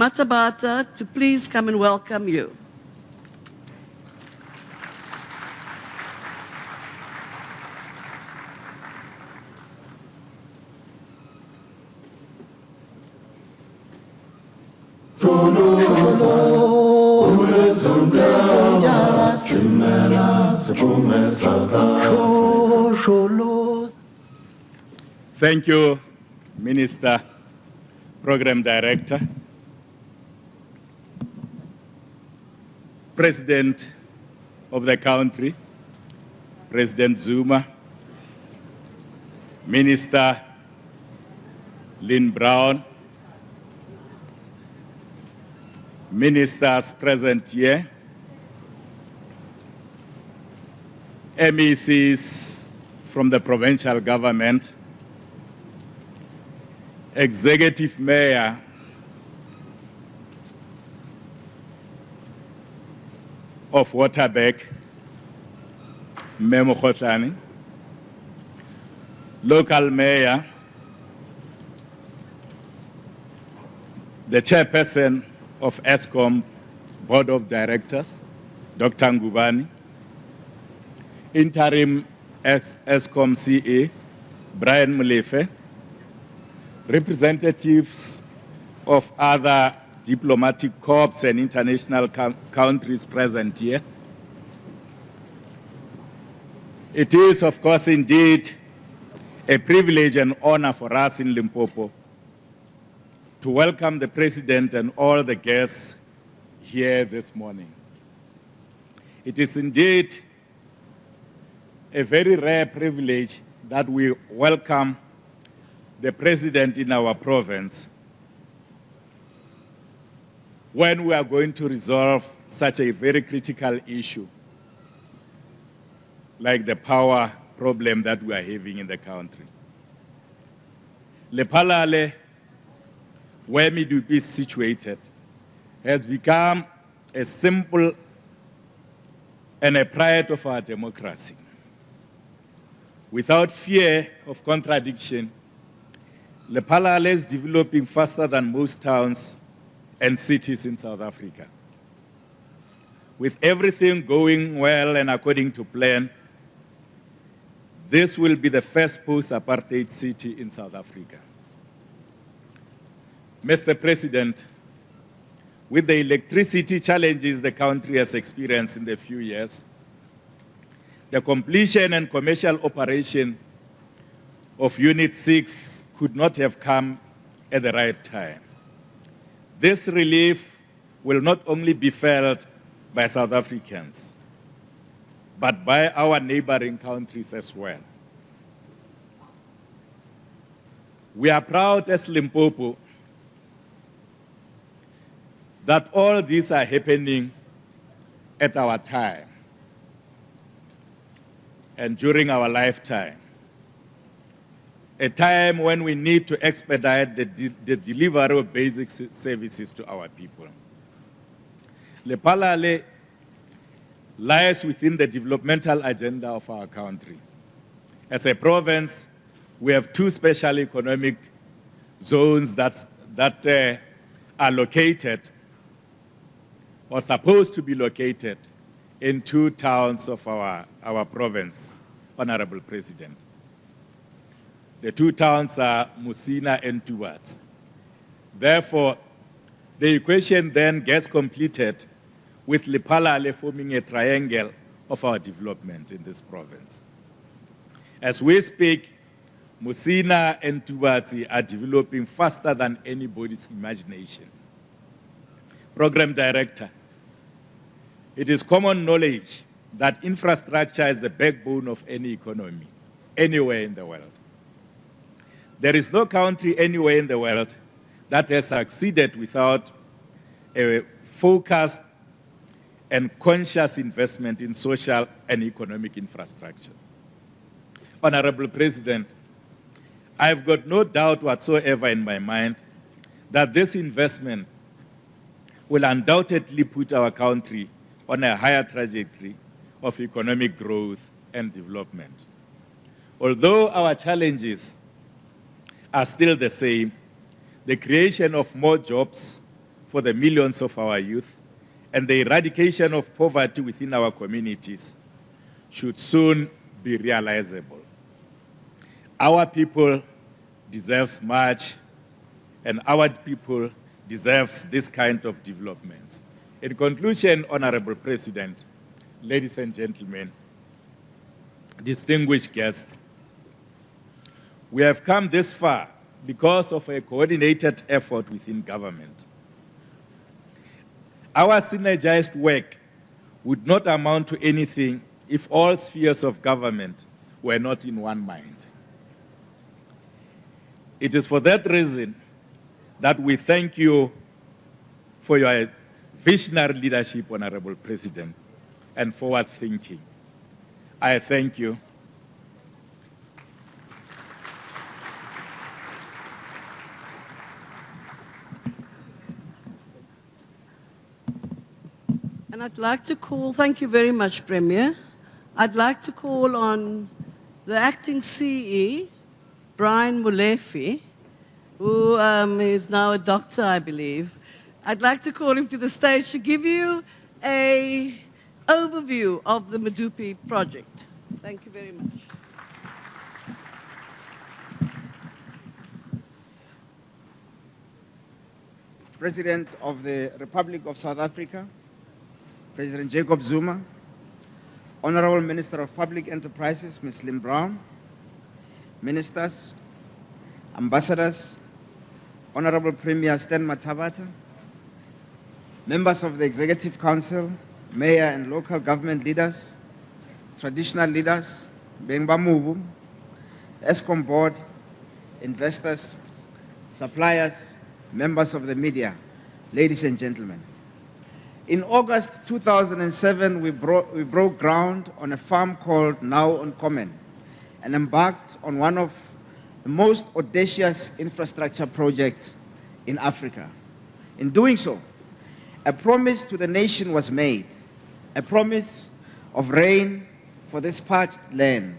Matabata to please come and welcome you. Thank you, Minister, Program Director, President of the country, President Zuma, Minister Lynn Brown, ministers present here, MECs from the provincial government, Executive Mayor of Waterberg, Memo Khotlane, local mayor, the chairperson of ESCOM Board of Directors, Dr. Ngubani, interim ESCOM CA, Brian Molefe, representatives of other diplomatic corps and international countries present here. It is, of course, indeed a privilege and honor for us in Limpopo to welcome the President and all the guests here this morning. It is indeed a very rare privilege that we welcome the President in our province when we are going to resolve such a very critical issue like the power problem that we are having in the country. Lephalale, where Medupi is situated, has become a symbol and a pride of our democracy. Without fear of contradiction, Lephalale is developing faster than most towns and cities in South Africa. With everything going well and according to plan, this will be the first post-apartheid city in South Africa. Mr. President, with the electricity challenges the country has experienced in the few years, the completion and commercial operation of Unit 6 could not have come at the right time. This relief will not only be felt by South Africans, but by our neighboring countries as well. We are proud as Limpopo that all these are happening at our time and during our lifetime, a time when we need to expedite the delivery of basic services to our people. Lephalale lies within the developmental agenda of our country. As a province, we have two special economic zones that are located or supposed to be located in two towns of our province, Honorable President. The two towns are Musina and Tuwats. Therefore, the equation then gets completed with Lephalale forming a triangle of our development in this province. As we speak, Musina and Tuwatsi are developing faster than anybody's imagination. Program Director, it is common knowledge that infrastructure is the backbone of any economy, anywhere in the world. There is no country anywhere in the world that has succeeded without a focused and conscious investment in social and economic infrastructure. Honorable President, I've got no doubt whatsoever in my mind that this investment will undoubtedly put our country on a higher trajectory of economic growth and development. Although our challenges are still the same, the creation of more jobs, for the millions of our youth and the eradication of poverty within our communities should soon be realizable. Our people deserves much, and our people deserves this kind of developments. In conclusion, Honorable President, ladies and gentlemen, distinguished guests, we have come this far because of a coordinated effort within government. Our synergized work would not amount to anything if all spheres of government were not in one mind. It is for that reason that we thank you for your visionary leadership, Honorable President, and forward thinking. I thank you. And I'd like to call, thank you very much, Premier. I'd like to call on the acting CE, Brian Molefe, who is now a doctor, I believe. I'd like to call him to the stage to give you an overview of the Medupi project. Thank you very much. President of the Republic of South Africa, President Jacob Zuma, Honorable Minister of Public Enterprises, Ms. Lynn Brown, Ministers, Ambassadors, Honorable Premier Stan Mathabata, members of the Executive Council, Mayor and local government leaders, traditional leaders, Bengba Mubu, ESCOM board, investors, suppliers, members of the media, ladies and gentlemen. In August 2007, we broke ground on a farm called Now on Common and embarked on one of the most audacious infrastructure projects in Africa. In doing so, a promise to the nation was made, a promise of rain for this parched land,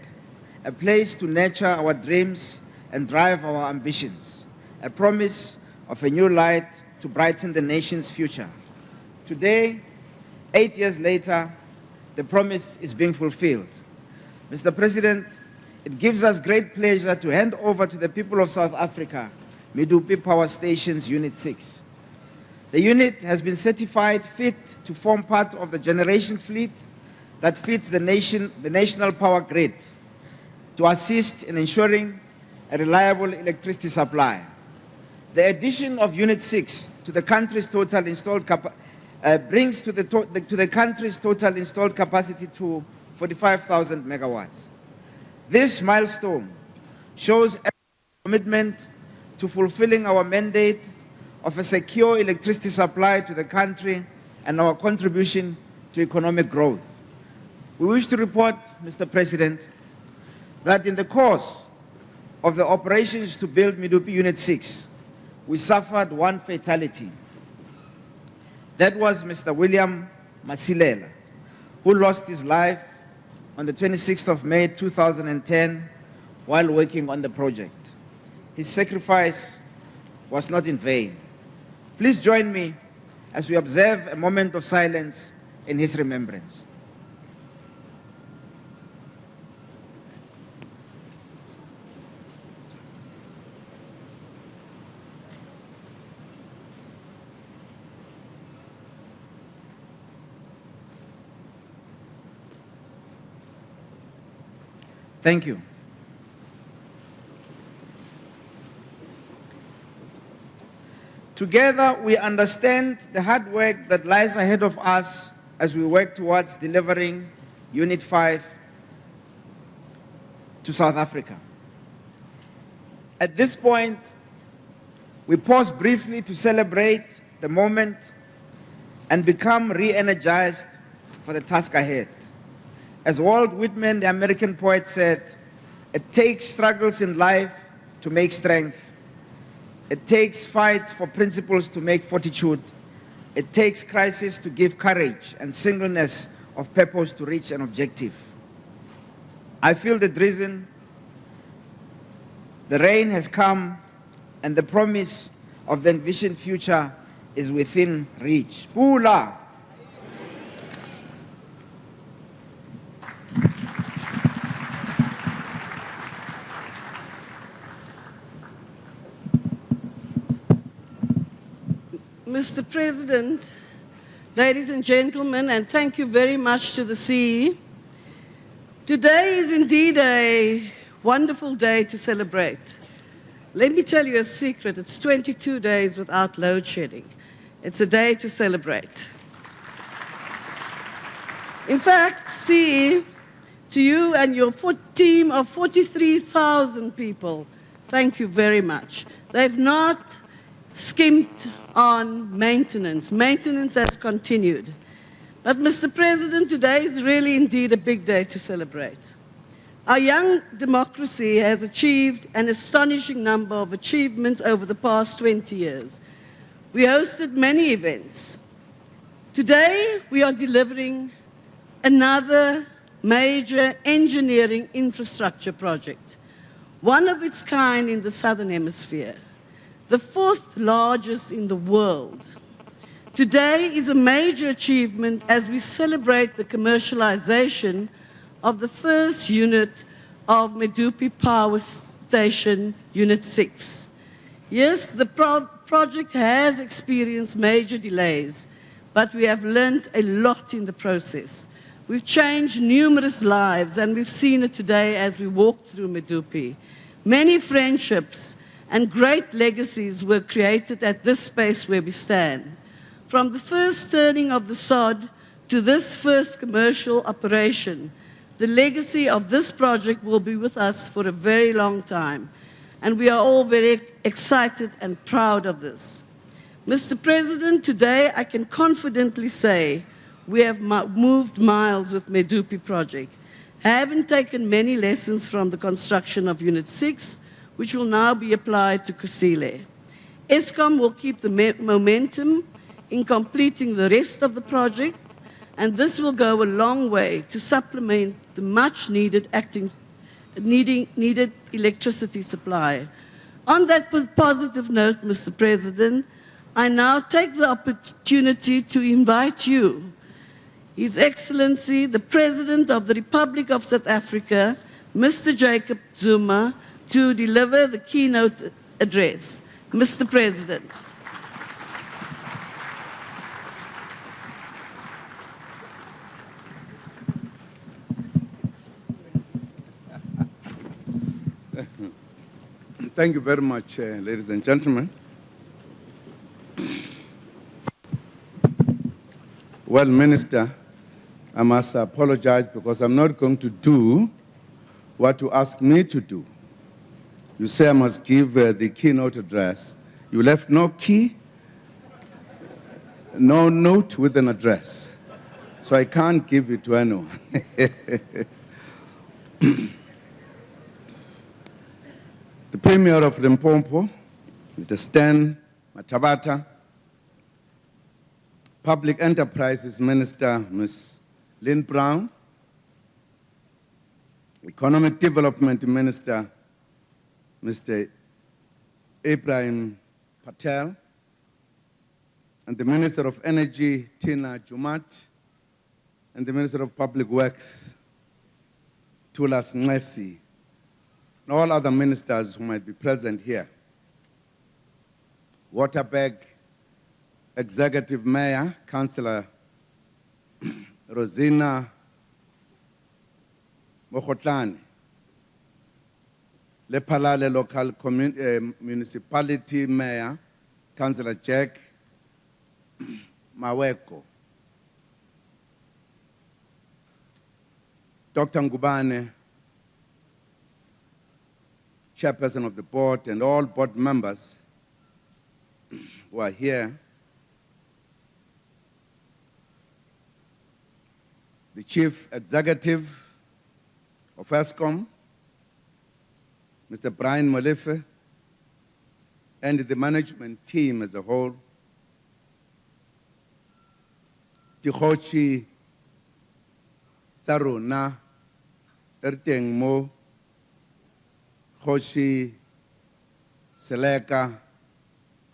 a place to nurture our dreams and drive our ambitions, a promise of a new light to brighten the nation's future. Today, 8 years later, the promise is being fulfilled. Mr. President, it gives us great pleasure to hand over to the people of South Africa Medupi Power Station's Unit 6. The unit has been certified fit to form part of the generation fleet that fits the national power grid to assist in ensuring a reliable electricity supply. The addition of Unit 6 to the country's total installed brings to the country's total installed capacity to 45,000 megawatts. This milestone shows a commitment to fulfilling our mandate of a secure electricity supply to the country and our contribution to economic growth. We wish to report, Mr. President, that in the course of the operations to build Medupi Unit 6, we suffered one fatality. That was Mr. William Masilela, who lost his life on the 26th of May 2010 while working on the project. His sacrifice was not in vain. Please join me as we observe a moment of silence in his remembrance. Thank you. Together, we understand the hard work that lies ahead of us as we work towards delivering Unit 5 to South Africa. At this point, we pause briefly to celebrate the moment and become re-energized for the task ahead. As Walt Whitman, the American poet, said, it takes struggles in life to make strength. It takes fight for principles to make fortitude. It takes crisis to give courage and singleness of purpose to reach an objective. I feel the drizzle. The rain has come, and the promise of the envisioned future is within reach. Pula! Mr. President, ladies and gentlemen, and thank you very much to the CE. Today is indeed a wonderful day to celebrate. Let me tell you a secret, it's 22 days without load shedding. It's a day to celebrate. In fact, CE, to you and your team of 43,000 people, thank you very much. They've not skimped on maintenance. Maintenance has continued. But Mr. President, today is really indeed a big day to celebrate. Our young democracy has achieved an astonishing number of achievements over the past 20 years. We hosted many events. Today, we are delivering another major engineering infrastructure project, one of its kind in the Southern Hemisphere, the fourth largest in the world. Today is a major achievement as we celebrate the commercialization of the first unit of Medupi Power Station, Unit 6. Yes, the project has experienced major delays, but we have learned a lot in the process. We've changed numerous lives, and we've seen it today as we walk through Medupi. Many friendships and great legacies were created at this space where we stand. From the first turning of the sod to this first commercial operation, the legacy of this project will be with us for a very long time, and we are all very excited and proud of this. Mr. President, today I can confidently say we have moved miles with Medupi project, having taken many lessons from the construction of Unit 6, which will now be applied to Kusile. Eskom will keep the momentum in completing the rest of the project, and this will go a long way to supplement the much-needed needed electricity supply. On that positive note, Mr. President, I now take the opportunity to invite you, His Excellency, the President of the Republic of South Africa, Mr. Jacob Zuma, to deliver the keynote address. Mr. President. Thank you very much, ladies and gentlemen. Well, Minister, I must apologize because I'm not going to do what you asked me to do. You say I must give the keynote address. You left no key, no note with an address. So I can't give it to anyone. The Premier of LIMPOPO, Mr. Stan Matavata, Public Enterprises Minister, Ms. Lynn Brown, Economic Development Minister, Mr. Ibrahim Patel, and the Minister of Energy, Tina Jumat, and the Minister of Public Works, Tulas Ngesi, and all other ministers who might be present here. Waterberg Executive Mayor, Councillor Rosina Mokotlane, Lephalale Local Municipality Mayor, Councillor Jack Maweko, Dr. Ngubane, Chairperson of the board, and all board members who are here, the Chief Executive of Eskom, Mr. Brian Molefe, and the management team as a whole, Tikhochi Saruna, Erteng Mo, Khoshi Seleka,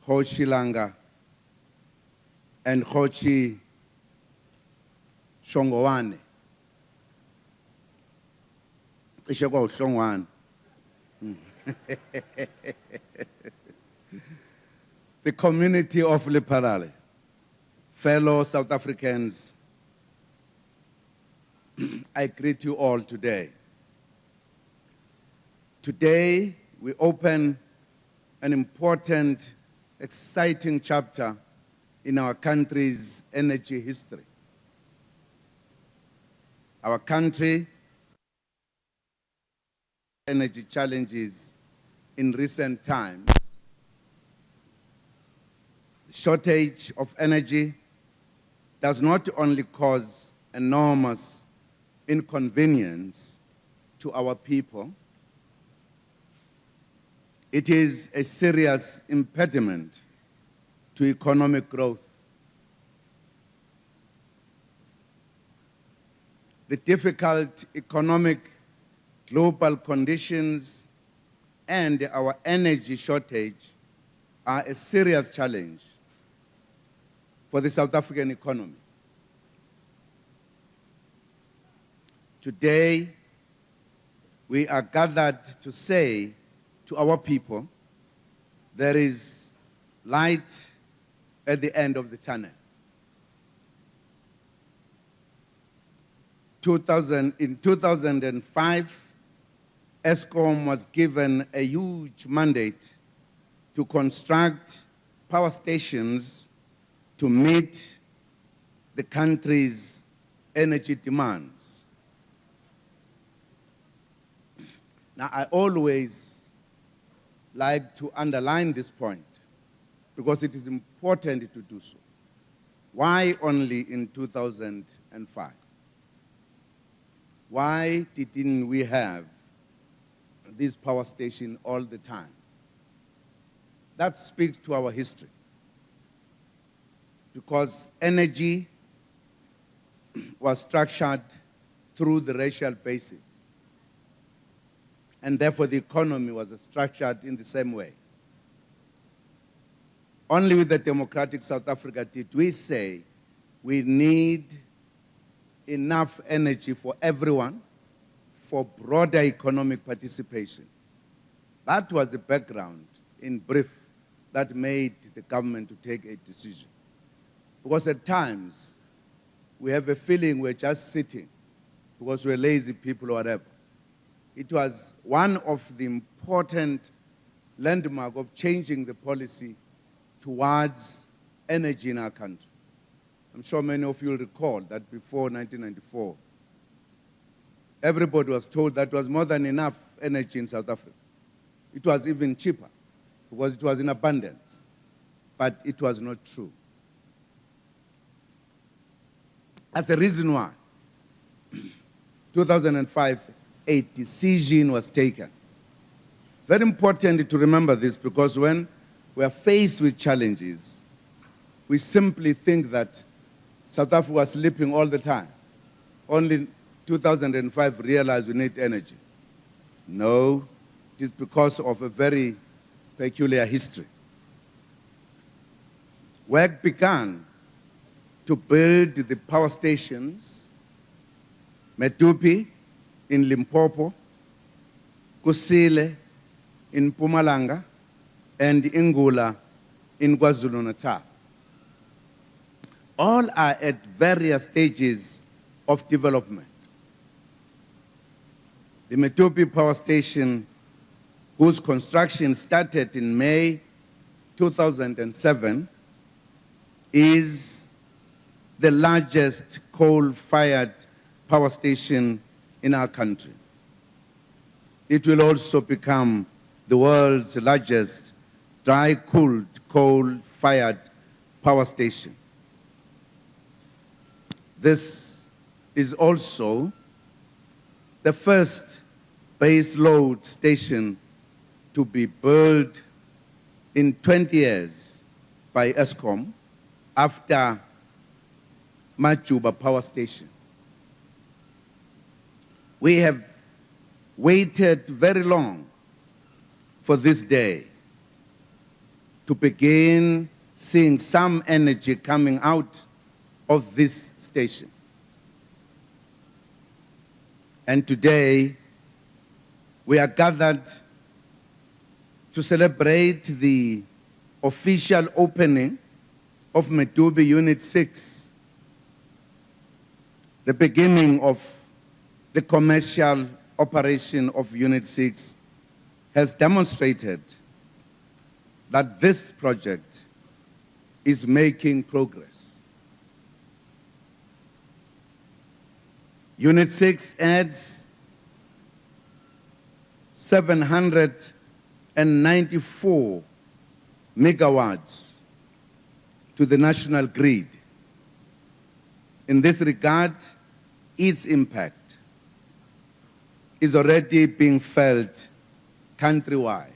Khoshi Langa, and Khochi Shongowane. Ishoko Shongwane. The community of Lephalale, fellow South Africans, I greet you all today. Today, we open an important, exciting chapter in our country's energy history. Our country energy challenges in recent times. The shortage of energy does not only cause enormous inconvenience to our people, it is a serious impediment to economic growth. The difficult economic global conditions and our energy shortage are a serious challenge for the South African economy. Today, we are gathered to say to our people, there is light at the end of the tunnel. In 2005, Eskom was given a huge mandate to construct power stations to meet the country's energy demands. Now, I always like to underline this point because it is important to do so. Why only in 2005? Why didn't we have this power station all the time? That speaks to our history. Because energy was structured through the racial basis. And therefore the economy was structured in the same way. Only with the democratic South Africa did we say we need enough energy for everyone, for broader economic participation. That was the background, in brief, that made the government to take a decision. Because at times, we have a feeling we're just sitting because we're lazy people or whatever. It was one of the important landmarks of changing the policy towards energy in our country. I'm sure many of you will recall that before 1994, everybody was told that there was more than enough energy in South Africa. It was even cheaper because it was in abundance. But it was not true. That's the reason why, 2005, a decision was taken. Very important to remember this because when we are faced with challenges, we simply think that South Africa was sleeping all the time. Only 2005 realized we need energy. No, it is because of a very peculiar history. Work began to build the power stations, Medupi in Limpopo, Kusile in Mpumalanga, and Ingula in KwaZulu-Natal. All are at various stages of development. The Medupi power station, whose construction started in May 2007, is the largest coal-fired power station in our country. It will also become the world's largest dry-cooled coal-fired power station. This is also the first base load station to be built in 20 years by Eskom after Majuba Power Station. We have waited very long for this day to begin seeing some energy coming out of this station. And today, we are gathered to celebrate the official opening of Medupi Unit 6, the beginning of the commercial operation of Unit 6 has demonstrated that this project is making progress. Unit 6 adds 794 megawatts to the national grid. In this regard, its impact is already being felt countrywide.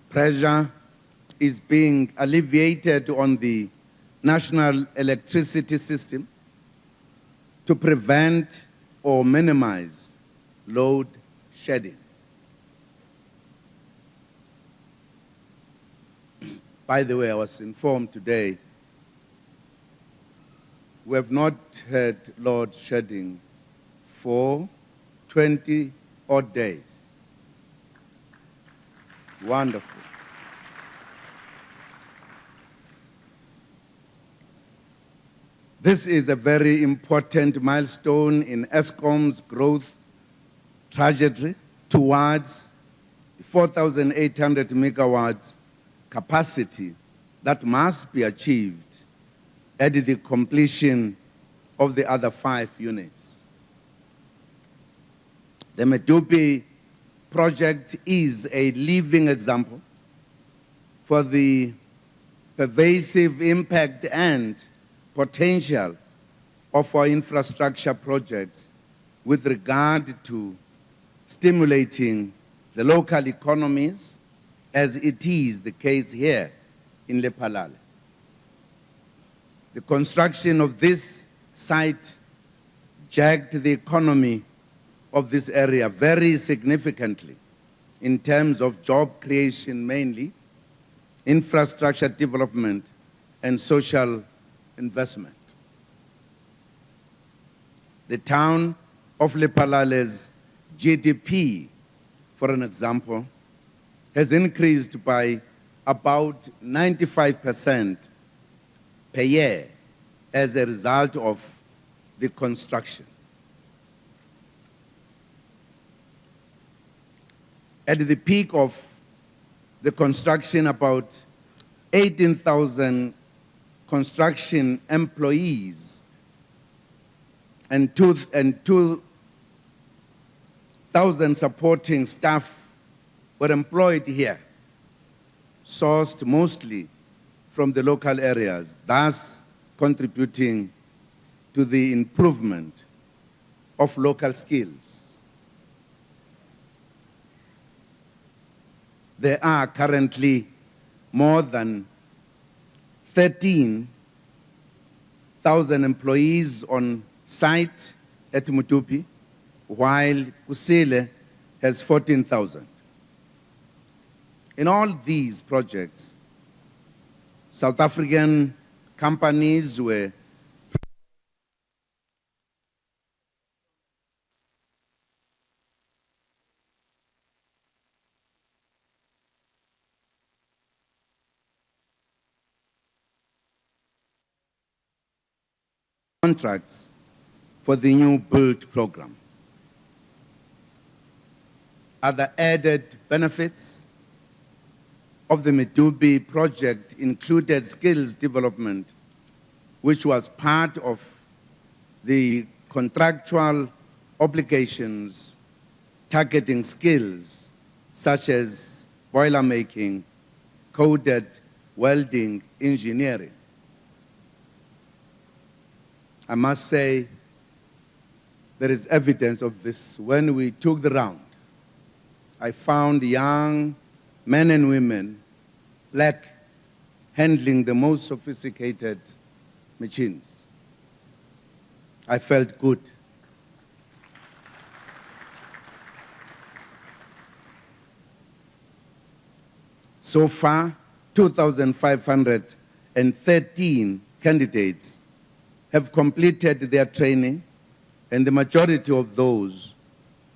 Pressure is being alleviated on the national electricity system to prevent or minimize load shedding. By the way, I was informed today we have not had load shedding for 20 odd days. Wonderful. This is a very important milestone in Eskom's growth trajectory towards 4,800 megawatts capacity that must be achieved at the completion of the other 5 units. The Medupi project is a living example for the pervasive impact and potential of our infrastructure projects with regard to stimulating the local economies, as it is the case here in Lephalale. The construction of this site jacked the economy of this area very significantly in terms of job creation mainly, infrastructure development, and social investment. The town of Lephalale's GDP, for an example, has increased by about 95% per year as a result of the construction. At the peak of the construction, about 18,000 construction employees and 2,000 supporting staff were employed here, sourced mostly from the local areas, thus contributing to the improvement of local skills. There are currently more than 13,000 employees on site at Medupi, while Kusile has 14,000. In all these projects, South African companies were contracts for the new build program. Other added benefits of the Medupi project included skills development, which was part of the contractual obligations targeting skills such as boiler making, coded welding, engineering. I must say, there is evidence of this. When we took the round, I found young men and women, black, handling the most sophisticated machines. I felt good. So far, 2,513 candidates have completed their training, and the majority of those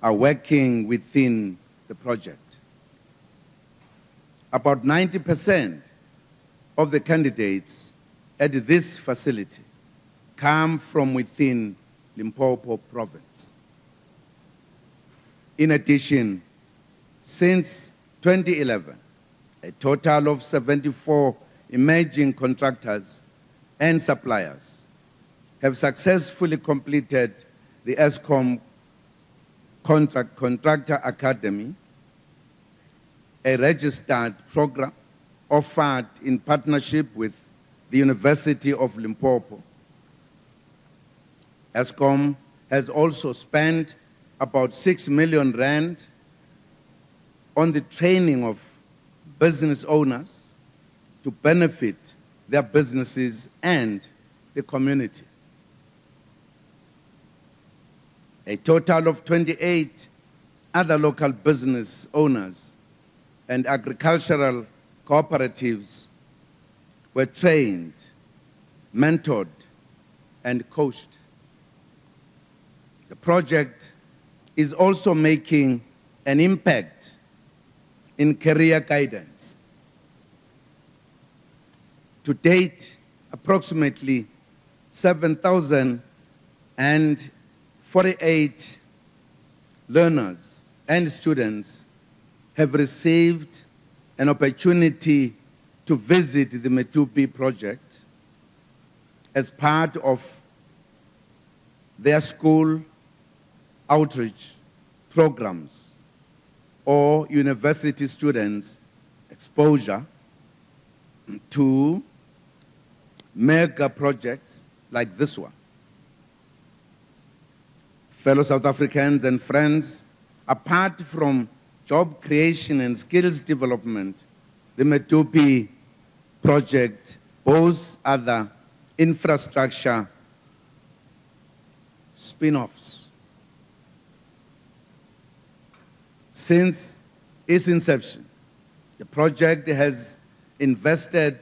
are working within the project. About 90% of the candidates at this facility come from within Limpopo province. In addition, since 2011, a total of 74 emerging contractors and suppliers have successfully completed the ESCOM Contractor Academy, a registered program offered in partnership with the University of Limpopo. ESCOM has also spent about 6 million rand on the training of business owners to benefit their businesses and the community. A total of 28 other local business owners and agricultural cooperatives were trained, mentored, and coached. The project is also making an impact in career guidance. To date, approximately 7,048 learners and students have received an opportunity to visit the Medupi project as part of their school outreach programs or university students' exposure to mega projects like this one. Fellow South Africans and friends, apart from job creation and skills development, the Medupi project boasts other infrastructure spin-offs. Since its inception, the project has invested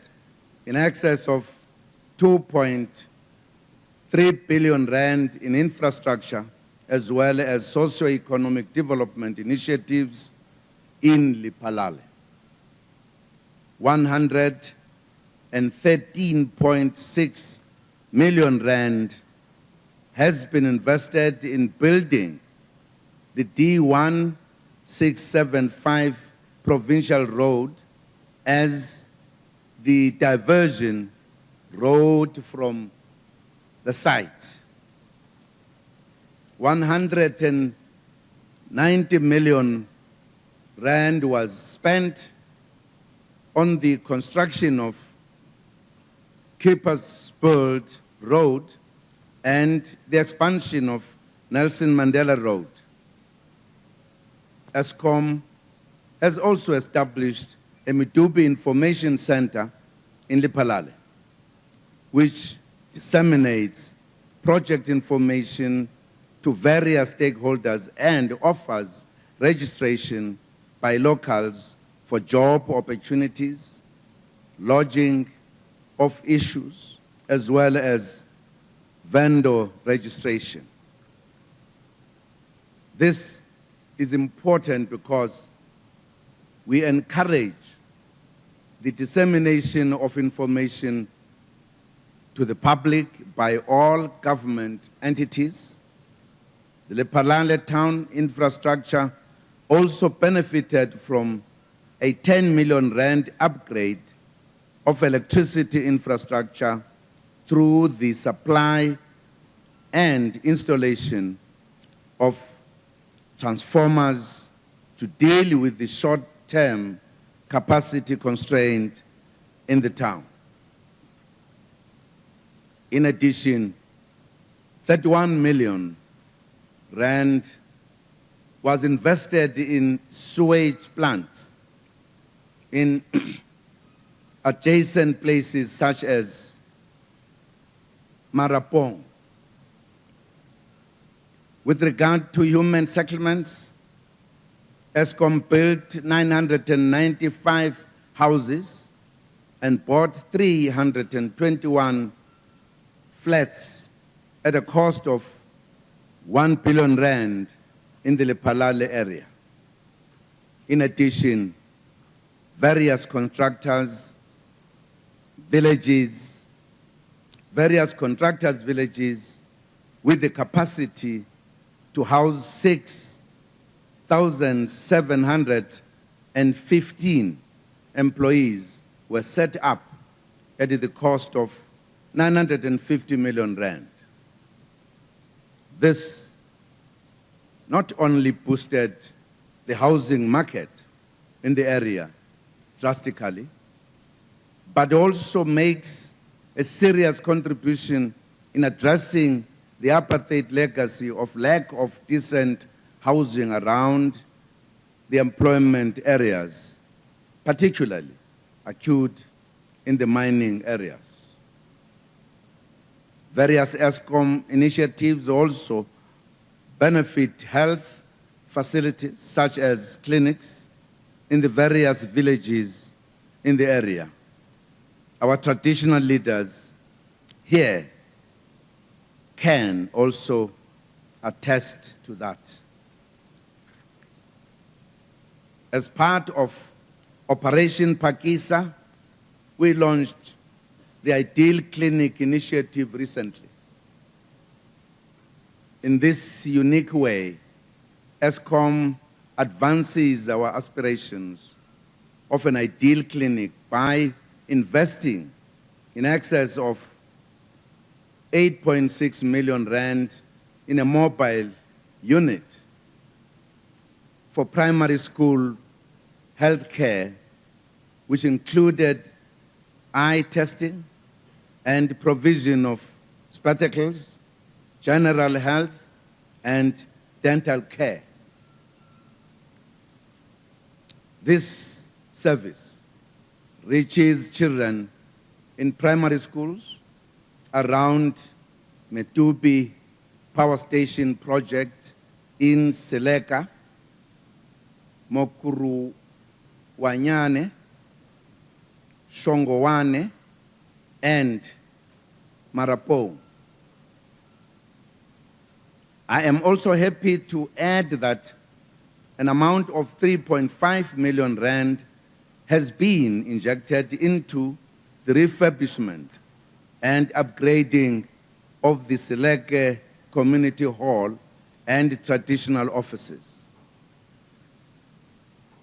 in excess of 2.3 billion rand in infrastructure as well as socio-economic development initiatives in Lephalale. 113.6 million rand has been invested in building the D1675 provincial road as the diversion road from the site. 190 million rand was spent on the construction of Keepersburg Road and the expansion of Nelson Mandela Road. ESCOM has also established a Medupi Information Center in Lephalale, which disseminates project information to various stakeholders and offers registration by locals for job opportunities, lodging of issues, as well as vendor registration. This is important because we encourage the dissemination of information to the public by all government entities. The Lephalale town infrastructure also benefited from a 10 million rand upgrade of electricity infrastructure through the supply and installation of transformers to deal with the short-term capacity constraint in the town. In addition, 31 million rand was invested in sewage plants in adjacent places such as Marapong. With regard to human settlements, ESCOM built 995 houses and bought 321 flats at a cost of 1 billion rand in the Lephalale area. In addition, various contractors' villages with the capacity to house 6,715 employees were set up at the cost of 950 million rand. This not only boosted the housing market in the area drastically, but also makes a serious contribution in addressing the apartheid legacy of lack of decent housing around the employment areas, particularly acute in the mining areas. Various ESCOM initiatives also benefit health facilities such as clinics in the various villages in the area. Our traditional leaders here can also attest to that. As part of Operation Pakisa, we launched the Ideal Clinic initiative recently. In this unique way, ESCOM advances our aspirations of an ideal clinic by investing in excess of 8.6 million rand in a mobile unit for primary school health care, which included eye testing and provision of spectacles, general health, and dental care. This service reaches children in primary schools around Medupi Power Station project in Seleka, Mokuru Wanyane, Shongowane, and Marapo. I am also happy to add that an amount of 3.5 million rand has been injected into the refurbishment and upgrading of the Seleke Community Hall and traditional offices.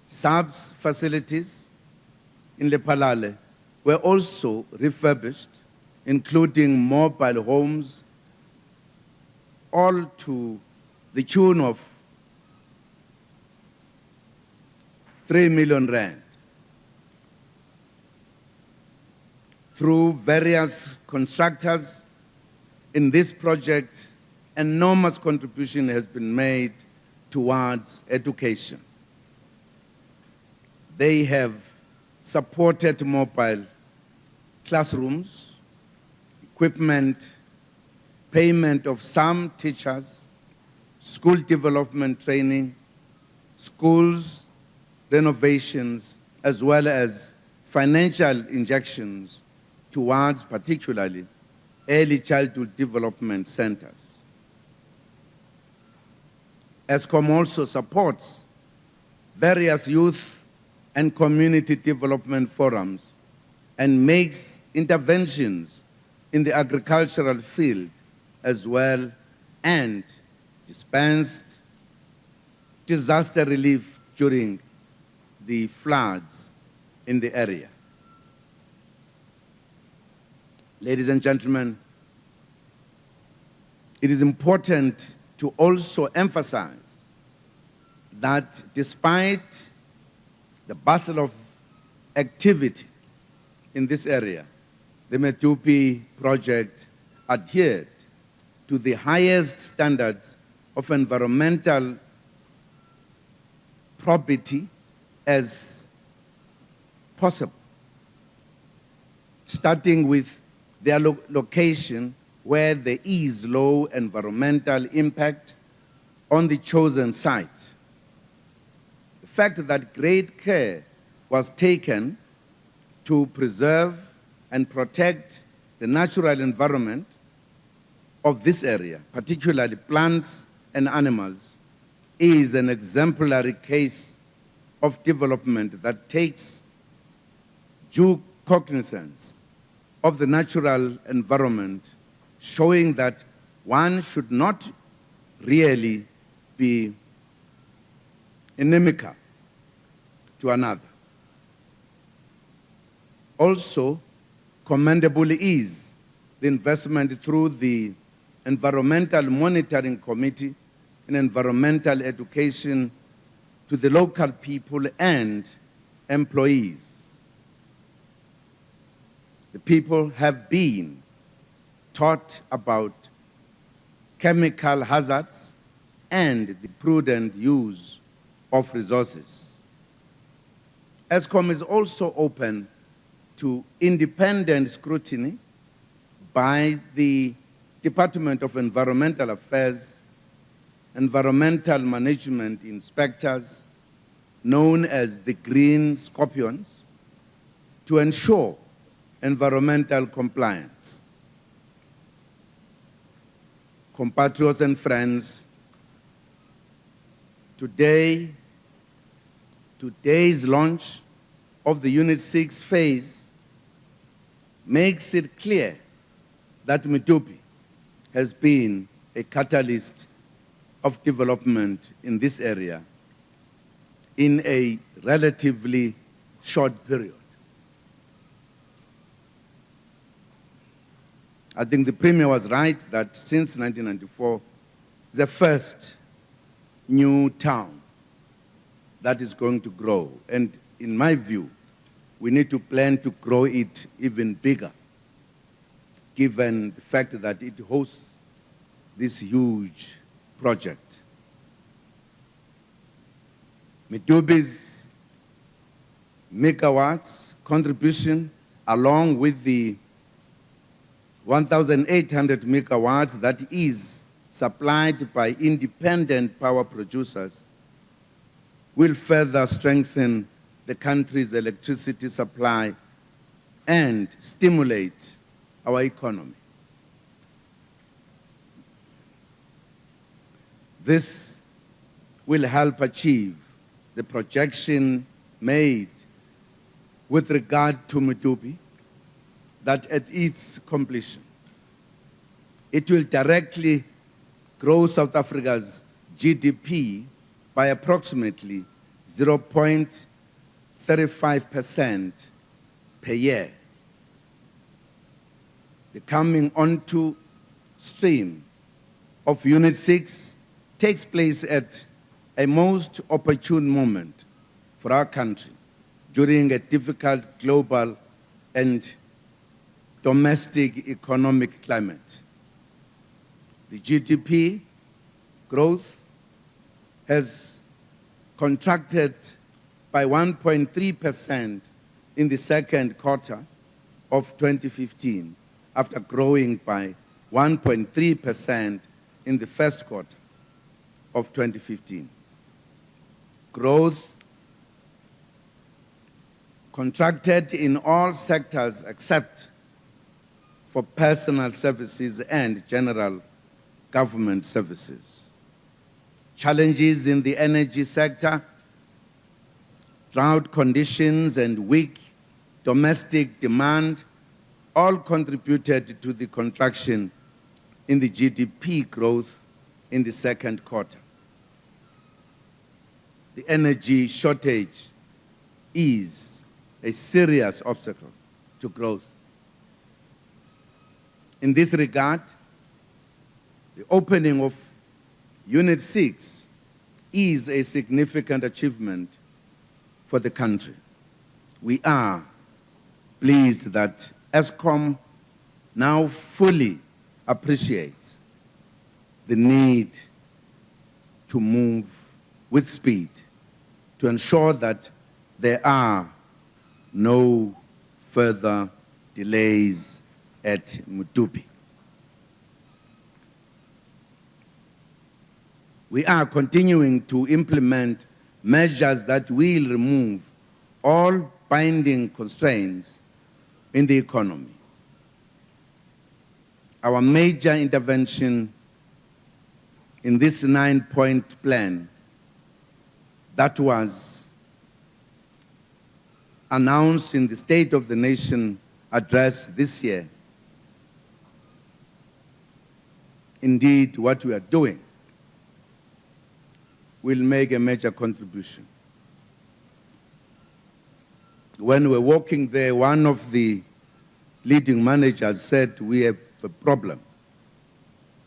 SABS facilities in Lephalale were also refurbished, including mobile homes, all to the tune of 3 million rand. Through various contractors in this project, enormous contribution has been made towards education. They have supported mobile classrooms, equipment, payment of some teachers, school development training, schools renovations, as well as financial injections towards particularly early childhood development centers. ESCOM also supports various youth and community development forums and makes interventions in the agricultural field as well, and dispensed disaster relief during the floods in the area. Ladies and gentlemen, it is important to also emphasize that despite the bustle of activity in this area, the Medupi project adhered to the highest standards of environmental probity as possible, starting with their location where there is low environmental impact on the chosen site. The fact that great care was taken to preserve and protect the natural environment of this area, particularly plants and animals, is an exemplary case of development that takes due cognizance of the natural environment, showing that one should not really be inimical to another. Also, commendable is the investment through the Environmental Monitoring Committee and environmental education to the local people and employees. The people have been taught about chemical hazards and the prudent use of resources. ESCOM is also open to independent scrutiny by the Department of Environmental Affairs, environmental management inspectors, known as the Green Scorpions, to ensure environmental compliance. Compatriots and friends, today's launch of the Unit 6 phase makes it clear that Medupi has been a catalyst of development in this area in a relatively short period. I think the Premier was right that since 1994, the first new town that is going to grow. And in my view, we need to plan to grow it even bigger, given the fact that it hosts this huge project. Medupi's megawatts contribution, along with the 1,800 megawatts that is supplied by independent power producers, will further strengthen the country's electricity supply and stimulate our economy. This will help achieve the projection made with regard to Medupi, that at its completion, it will directly grow South Africa's GDP by approximately 0.35% per year. The coming onto stream of Unit 6 takes place at a most opportune moment for our country during a difficult global and domestic economic climate. The GDP growth has contracted by 1.3% in the second quarter of 2015, after growing by 1.3% in the first quarter of 2015. Growth contracted in all sectors except for personal services and general government services. Challenges in the energy sector, drought conditions, and weak domestic demand all contributed to the contraction in the GDP growth in the second quarter. The energy shortage is a serious obstacle to growth. In this regard, the opening of Unit 6 is a significant achievement for the country. We are pleased that ESCOM now fully appreciates the need to move with speed to ensure that there are no further delays at Medupi. We are continuing to implement measures that will remove all binding constraints in the economy. Our major intervention in this 9-point plan that was announced in the State of the Nation address this year, indeed, what we are doing will make a major contribution. When we were walking there, one of the leading managers said, "We have a problem.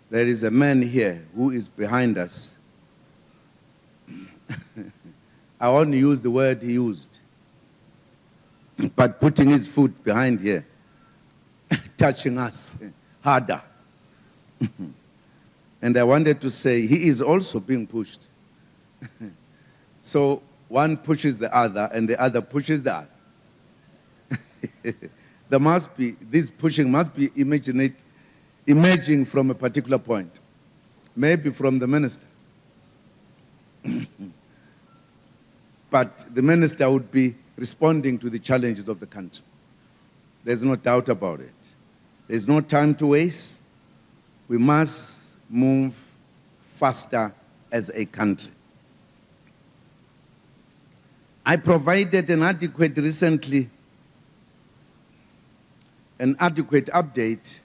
There is a man here who is behind us." I only use the word he used, but putting his foot behind here, touching us harder. And I wanted to say, he is also being pushed. So one pushes the other, and the other pushes the other. There must be, this pushing must be emerging from a particular point, maybe from the minister. But the minister would be responding to the challenges of the country. There's no doubt about it. There's no time to waste. We must move faster as a country. I provided an adequate update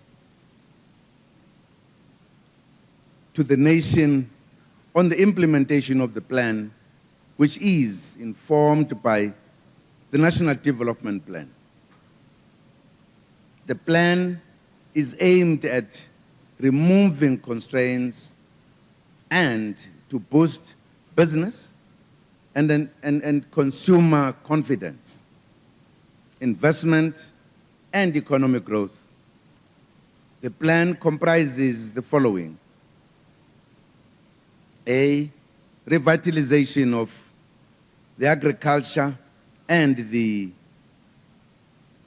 to the nation on the implementation of the plan, which is informed by the National Development Plan. The plan is aimed at removing constraints and to boost business and consumer confidence, investment, and economic growth. The plan comprises the following: A, revitalization of the agriculture and the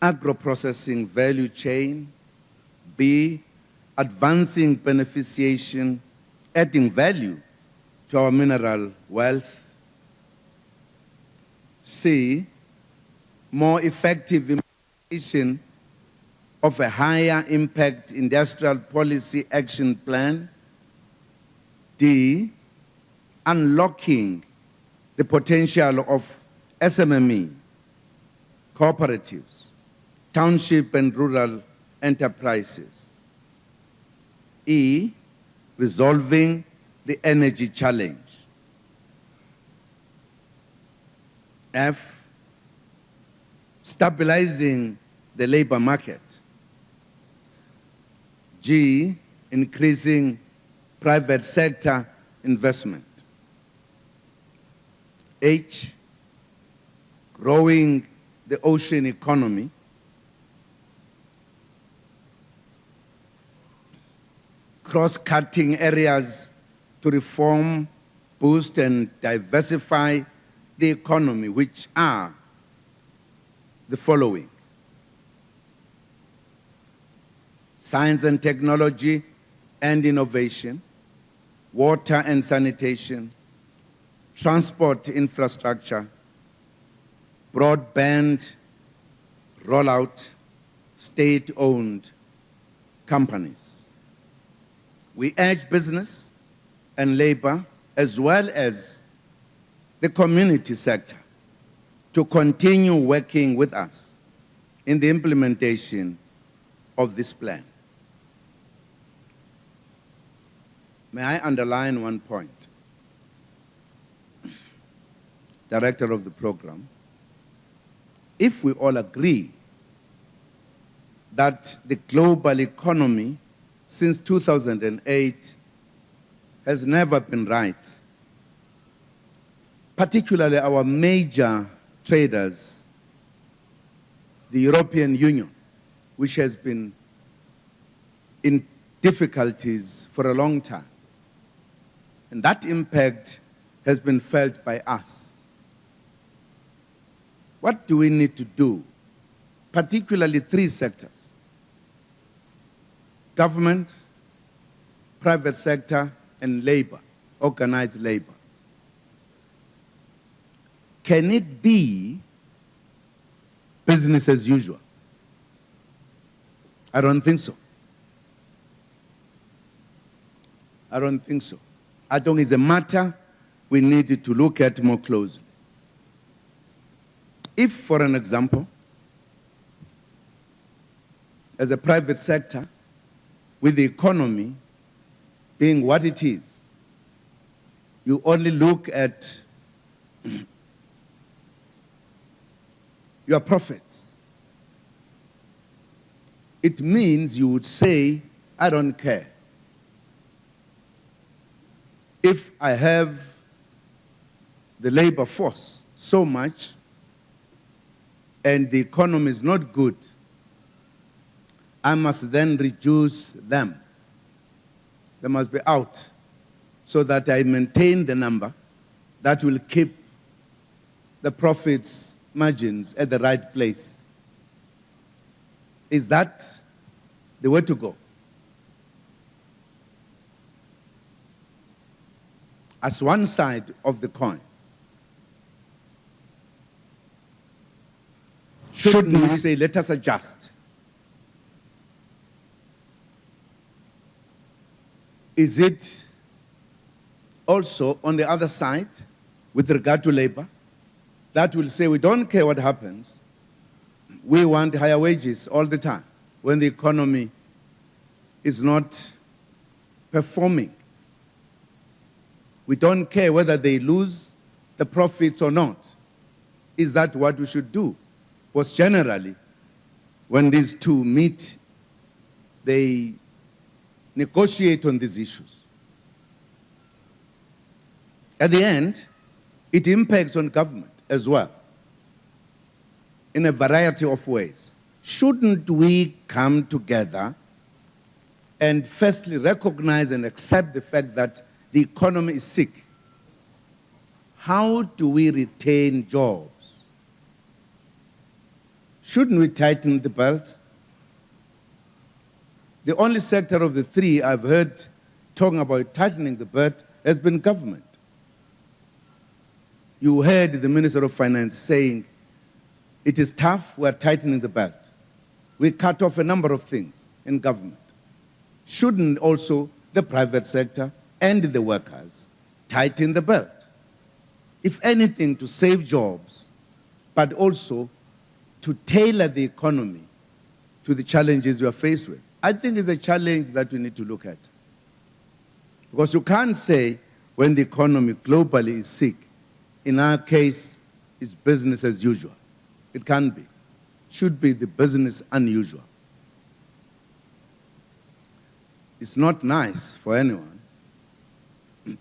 agro-processing value chain. B, advancing beneficiation, adding value to our mineral wealth. C, more effective implementation of a higher impact industrial policy action plan. D, unlocking the potential of SMME, cooperatives, township and rural enterprises. E, resolving the energy challenge. F, stabilizing the labor market. G, increasing private sector investment. H, growing the ocean economy. Cross-cutting areas to reform, boost, and diversify the economy, which are the following: science and technology and innovation, water and sanitation, transport infrastructure, broadband rollout, state-owned companies. We urge business and labor, as well as the community sector, to continue working with us in the implementation of this plan. May I underline one point? Director of the program, if we all agree that the global economy since 2008 has never been right, particularly our major traders, the European Union, which has been in difficulties for a long time, and that impact has been felt by us. What do we need to do? Particularly three sectors: government, private sector, and labor, organized labor. Can it be business as usual? I don't think so. I don't think so. I think it's a matter we need to look at more closely. If, for an example, as a private sector, with the economy being what it is, you only look at your profits, it means you would say, I don't care. If I have the labor force so much and the economy is not good, I must then reduce them. They must be out so that I maintain the number that will keep the profits margins at the right place. Is that the way to go? As one side of the coin, shouldn't we say, let us adjust? Is it also on the other side, with regard to labor, that will say we don't care what happens, we want higher wages all the time when the economy is not performing? We don't care whether they lose the profits or not. Is that what we should do? Because generally, when these two meet, they negotiate on these issues. At the end, it impacts on government as well, in a variety of ways. Shouldn't we come together and firstly recognize and accept the fact that the economy is sick? How do we retain jobs? Shouldn't we tighten the belt? The only sector of the three I've heard talking about tightening the belt has been government. You heard the Minister of Finance saying, it is tough, we're tightening the belt. We cut off a number of things in government. Shouldn't also the private sector and the workers tighten the belt? If anything, to save jobs, but also to tailor the economy to the challenges we are faced with. I think it's a challenge that we need to look at. Because you can't say when the economy globally is sick, in our case, it's business as usual. It can't be. It should be the business unusual. It's not nice for anyone,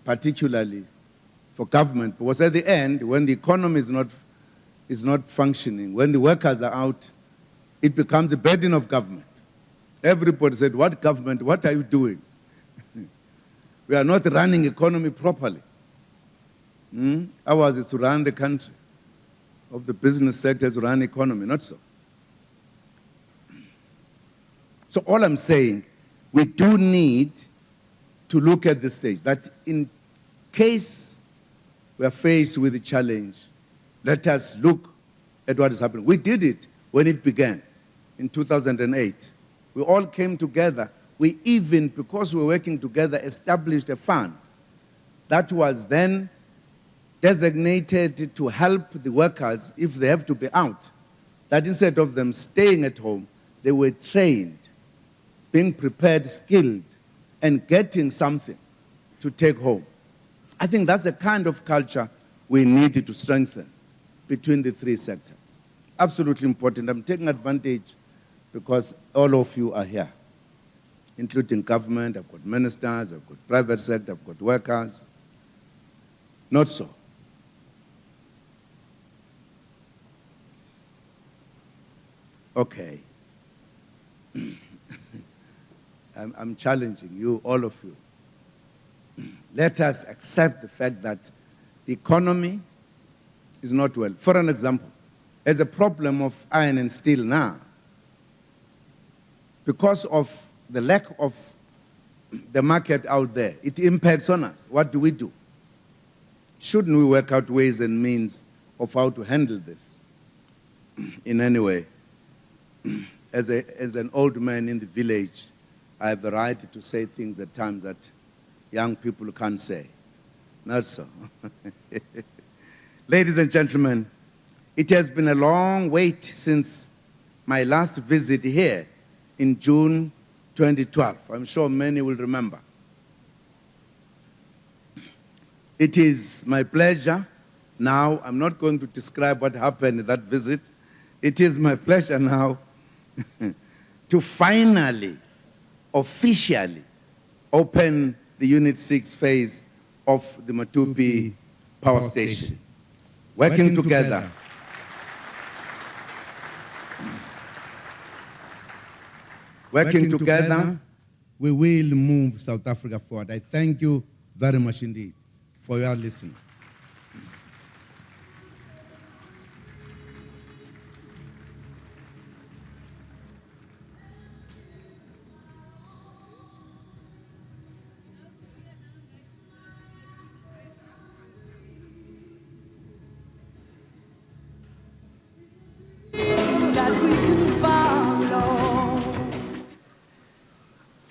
particularly for government, because at the end, when the economy is not functioning, when the workers are out, it becomes the burden of government. Everybody said, what government, what are you doing? We are not running economy properly. Ours is to run the country. Of the business sector to run economy, not so. So all I'm saying, we do need to look at this stage, that in case we are faced with a challenge, let us look at what is happening. We did it when it began in 2008. We all came together. We even, because we were working together, established a fund that was then designated to help the workers if they have to be out. That instead of them staying at home, they were trained, being prepared, skilled, and getting something to take home. I think that's the kind of culture we need to strengthen between the three sectors. Absolutely important. I'm taking advantage because all of you are here, including government. I've got ministers, I've got private sector, I've got workers. Not so. Okay. I'm challenging you, all of you. Let us accept the fact that the economy is not well. For an example, there's a problem of iron and steel now. Because of the lack of the market out there, it impacts on us. What do we do? Shouldn't we work out ways and means of how to handle this? in any way. As an old man in the village, I have the right to say things at times that young people can't say. Not so. Ladies and gentlemen, it has been a long wait since my last visit here in June 2012. I'm sure many will remember. It is my pleasure now, I'm not going to describe what happened at that visit. It is my pleasure now to finally, officially, open the Unit 6 phase of the Medupi power station. Working together, we will move South Africa forward. I thank you very much indeed for your listening.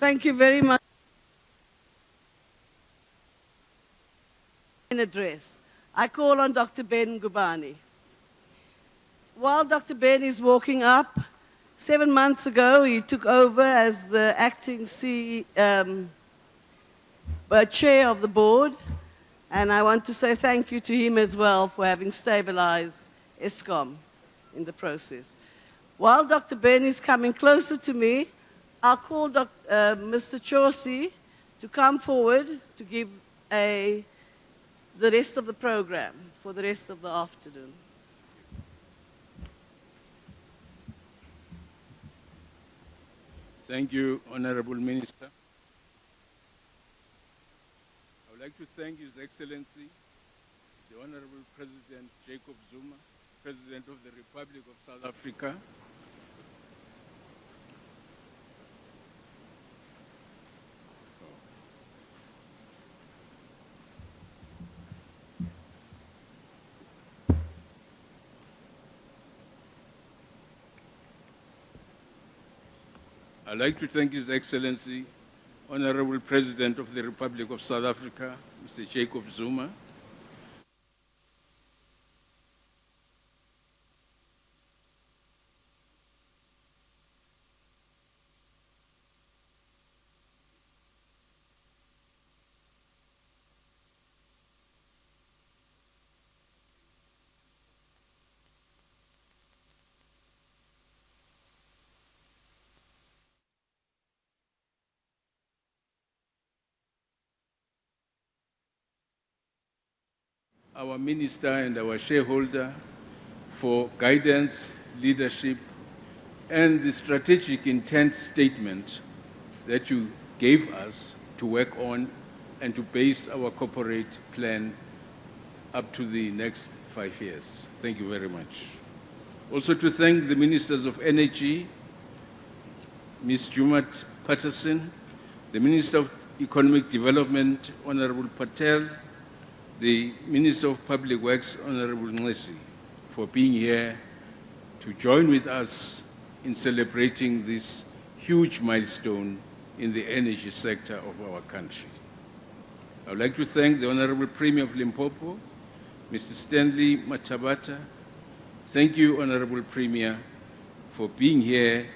Thank you very much. Address. I call on Dr. Ben Gubani. While Dr. Ben is walking up, 7 months ago he took over as the acting chair of the board, and I want to say thank you to him as well for having stabilized Eskom in the process. While Dr. Ben is coming closer to me, I'll call Mr. Chosi to come forward to give the rest of the program for the rest of the afternoon. Thank you, Honorable Minister. I would like to thank His Excellency, the Honorable President Jacob Zuma, President of the Republic of South Africa, I'd like to thank His Excellency, Honorable President of the Republic of South Africa, Mr. Jacob Zuma. Our minister and our shareholder for guidance, leadership, and the strategic intent statement that you gave us to work on and to base our corporate plan up to the next 5 years. Thank you very much. Also to thank the Ministers of Energy, Ms. Jumat Patterson, the Minister of Economic Development, Honorable Patel, the Minister of Public Works, Honorable Nlesi, for being here to join with us in celebrating this huge milestone in the energy sector of our country. I would like to thank the Honorable Premier of Limpopo, Mr. Stanley Matabata. Thank you, Honorable Premier, for being here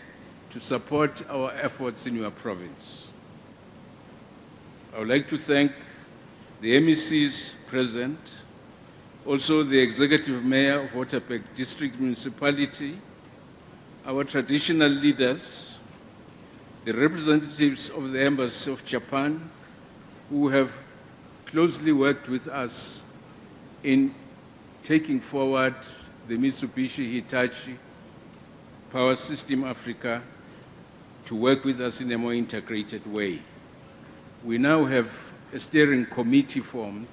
to support our efforts in your province. I would like to thank the MECs present, also the Executive Mayor of Waterberg District Municipality, our traditional leaders, the representatives of the Embassy of Japan, who have closely worked with us in taking forward the Mitsubishi Hitachi Power System Africa to work with us in a more integrated way. We now have a steering committee formed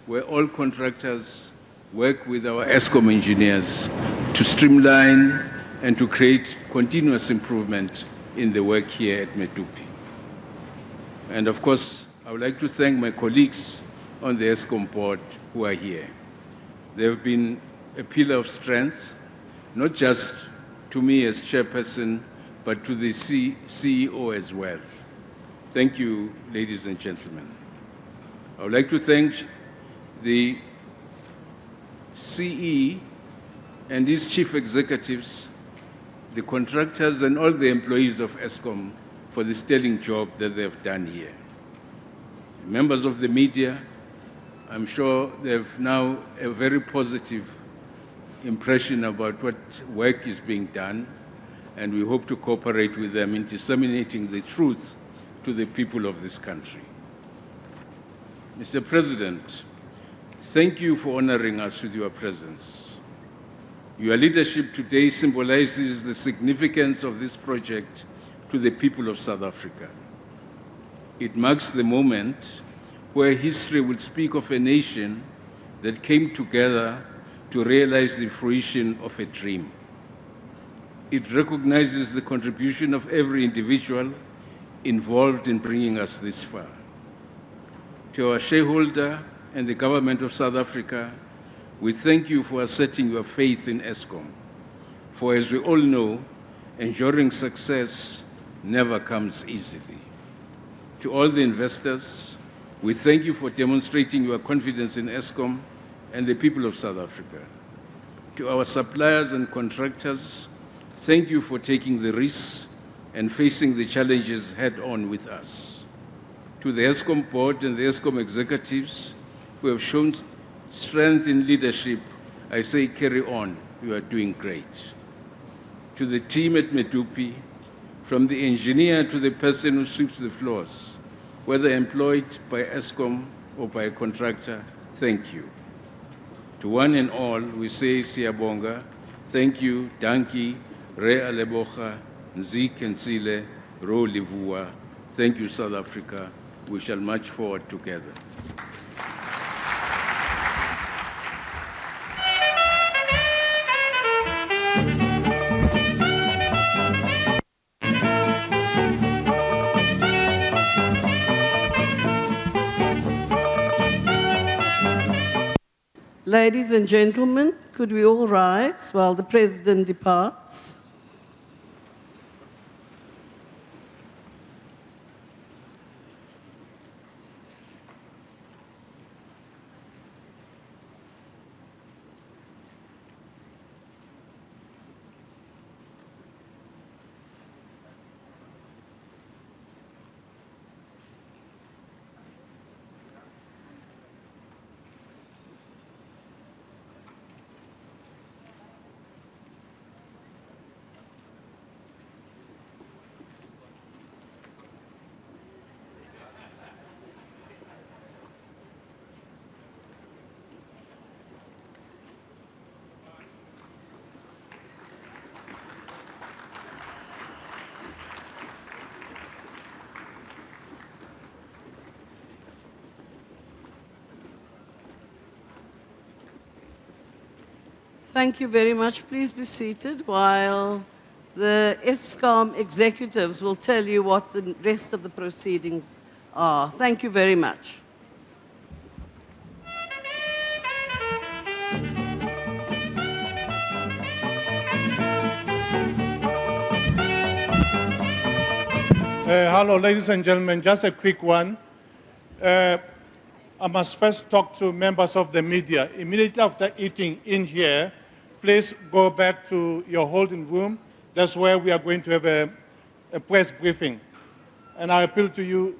where all contractors work with our Eskom engineers to streamline and to create continuous improvement in the work here at Medupi. And of course, I would like to thank my colleagues on the Eskom board who are here. They have been a pillar of strength not just to me as chairperson, but to the CEO as well. Thank you, ladies and gentlemen. I would like to thank the CE and his chief executives, the contractors, and all the employees of ESCOM for the sterling job that they have done here. Members of the media, I'm sure they have now a very positive impression about what work is being done, and we hope to cooperate with them in disseminating the truth to the people of this country. Mr. President, thank you for honoring us with your presence. Your leadership today symbolizes the significance of this project to the people of South Africa. It marks the moment where history will speak of a nation that came together to realize the fruition of a dream. It recognizes the contribution of every individual involved in bringing us this far. To our shareholder and the government of South Africa, we thank you for asserting your faith in ESCOM. For as we all know, enduring success never comes easily. To all the investors, we thank you for demonstrating your confidence in ESCOM and the people of South Africa. To our suppliers and contractors, thank you for taking the risks and facing the challenges head-on with us. To the ESCOM board and the ESCOM executives who have shown strength in leadership, I say carry on, you are doing great. To the team at Medupi, from the engineer to the person who sweeps the floors, whether employed by ESCOM or by a contractor, thank you. To one and all, we say Siyabonga, thank you, Danki, Re Alebocha, Nzik and Sile, Ro Livua. Thank you, South Africa. We shall march forward together. Ladies and gentlemen, could we all rise while the President departs? Thank you very much. Please be seated while the ESCOM executives will tell you what the rest of the proceedings are. Thank you very much. Hello, ladies and gentlemen, just a quick one. I must first talk to members of the media. Immediately after eating in here, please go back to your holding room. That's where we are going to have a press briefing. And I appeal to you